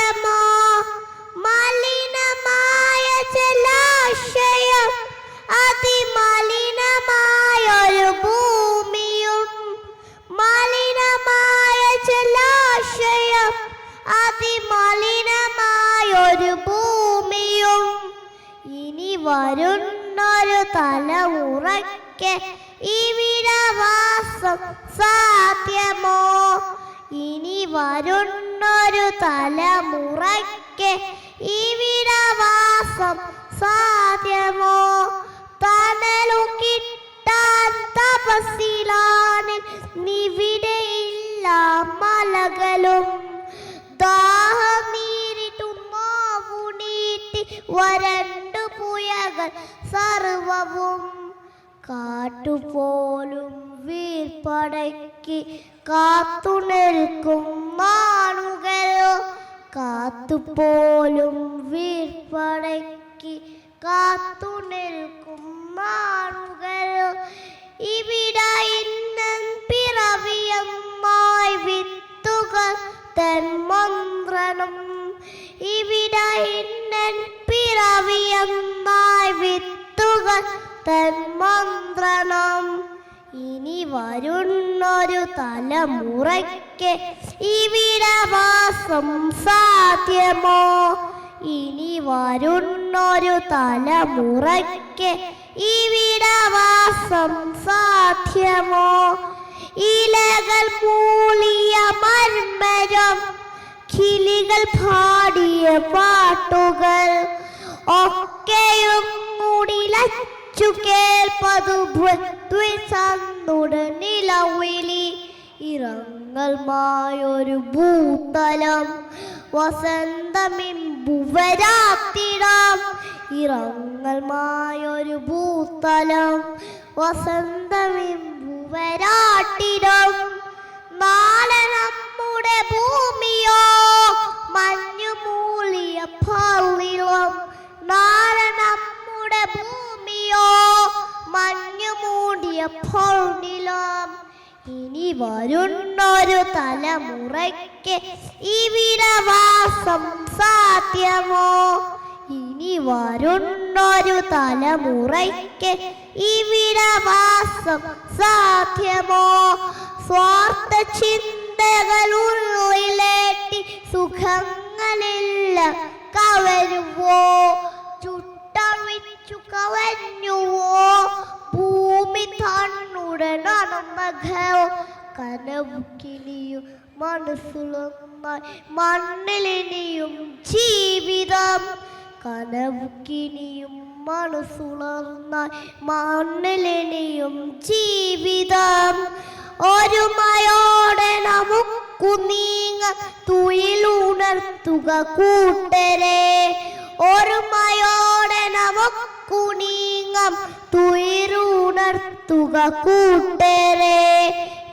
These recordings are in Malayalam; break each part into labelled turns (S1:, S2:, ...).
S1: സാധ്യമോ? മലിനമായ ജലാശയം, അതിമലിനമായൊരു ഭൂമിയും. മലിനമായ ജലാശയം, അതിമലിനമായൊരു ഭൂമിയും. ഇനി വരുന്നൊരു തലമുറയ്ക്ക് ഇവിടെ വാസം സാധ്യമോ? ഇനി വരുന്നൊരു തലമുറയ്ക്ക് ഇവിടെ വാസം സാധ്യമോ? തണലു കിട്ടാൻ തപസ്സിലാണ് നിവിടെയില്ല മലകളും. ദാഹം നീരിട്ടു നോവുനീട്ടി വരണ്ടു പുയകൾ സർവവും. കാട്ടുപോലും വീർപ്പടക്കി കാത്തുനിൽക്കും നാണുകൾ. കാത്തുപോലും വീർപ്പടക്കി കാത്തുനിൽക്കും നാണുകൾ. ഇവിടെ ഇന്നൻ പിറവിയമ്മായി വിത്തുകൾ തന്മന്ത്രണം. ഇവിടെ ഇന്നൻ പിറവിയമ്മായി വിത്തുകൾ തന്മന്ത്രണം. ഇനി വരുന്നൊരു തലമുറയ്ക്ക് ഇവിടെ വാസം സാധ്യമോ? ഇനി വരുന്നൊരു തലമുറയ്ക്ക് ഇവിടെ വാസം സാധ്യമോ? ഇലകൾ മൂളിയ മർമ്മരം, കിളികൾ പാടിയ പാട്ടുകൾ ഒക്കെയും മുടിലച്ചു കേൾപ്പതു നിലവിളി. ഇറങ്ങൽമായൊരു ഭൂതലം വസന്തമിമ്പുവരാത്തിടാം. ഇറങ്ങൽമായൊരു ഭൂതലം വസന്തമിമ്പുവരാട്ടിടാം. നാളെ നമ്മുടെ ഭൂമിയോ മഞ്ഞു മൂളിയ പള്ളിളം. നാളെ നമ്മുടെ ഭൂമിയോ മഞ്ഞു മൂടിയ പള്ളിളം. ഇനി വരുന്നൊരു തലമുറയ്ക്ക് ഇവിടെ വാസം സാധ്യമോ? ഇനി വരുന്നൊരു തലമുറയ്ക്ക് ഇവിടെ വാസം സാധ്യമോ? സ്വാർത്ഥ ചിന്തകളുള്ളിലേറ്റി സുഖങ്ങളില്ല കവരുവോ? ചുട്ടഴിച്ചു കവഞ്ഞുവോ ഭൂമി തന്നുടനമകോ? കനവുക്കിനിയും മനസ്സുളമായി മണ്ണിലിനിയും ജീവിതം. കനവുക്കിനിയും മനസ്സുളർന്നായി മണ്ണിലിനിയും ജീവിതം. ഒരുമയോടെ നമുക്കു നീങ്ങ തുയിലുണർത്തുക കൂട്ടരെ. ഒരുമയോടെ നമുക്കു നീങ്ങാം തുയിലുണർത്തുക കൂട്ടരെ.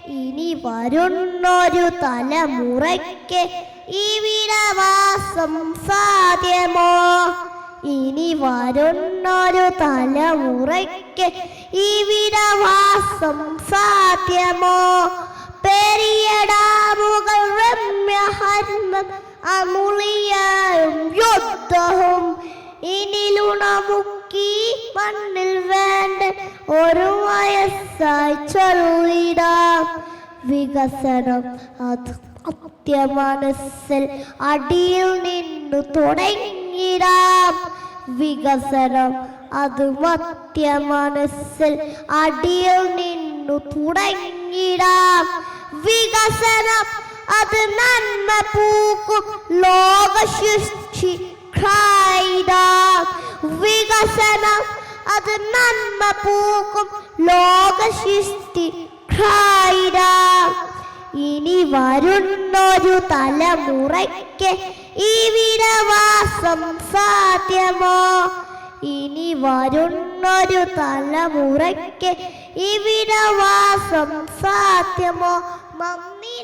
S1: ഇനി വരുന്നൊരു തലമുറയ്ക്ക് ഇവിടെ വാസം സാധ്യമോ? ഇനി വരുന്നൊരു തലമുറയ്ക്ക് ഇവിടെ വാസം സാധ്യമോ? പെരിയ ഡാമുകൾ രമ്യഹർമ്മം അമുളിയും യുദ്ധവും. ഇനിലുണമുക്കി മണ്ണിൽ വേണ്ട ഒരു വയസ്സായി ചൊല്ലിടാം. വികസനം അത് മധ്യമനസ്സിൽ അടിയിൽ നിന്നു തുടങ്ങിടാം. വികസനം അത് മധ്യമനസ്സിൽ അടിയിൽ നിന്നു തുടങ്ങിടാം. വികസനം അത് നന്മ പൂക്കും ലോകസൃഷ്ടി ായിടാം. വികസനം അത് നന്മ പൂക്കും ലോകസൃഷ്ടി ായിടാം. ഇനി വരുന്നൊരു തലമുറയ്ക്ക് ഇവിടെ വാസം സാധ്യമോ? ഇനി വരുന്നൊരു തലമുറയ്ക്ക് ഇവിടെ വാസം സാധ്യമോ? നന്ദി.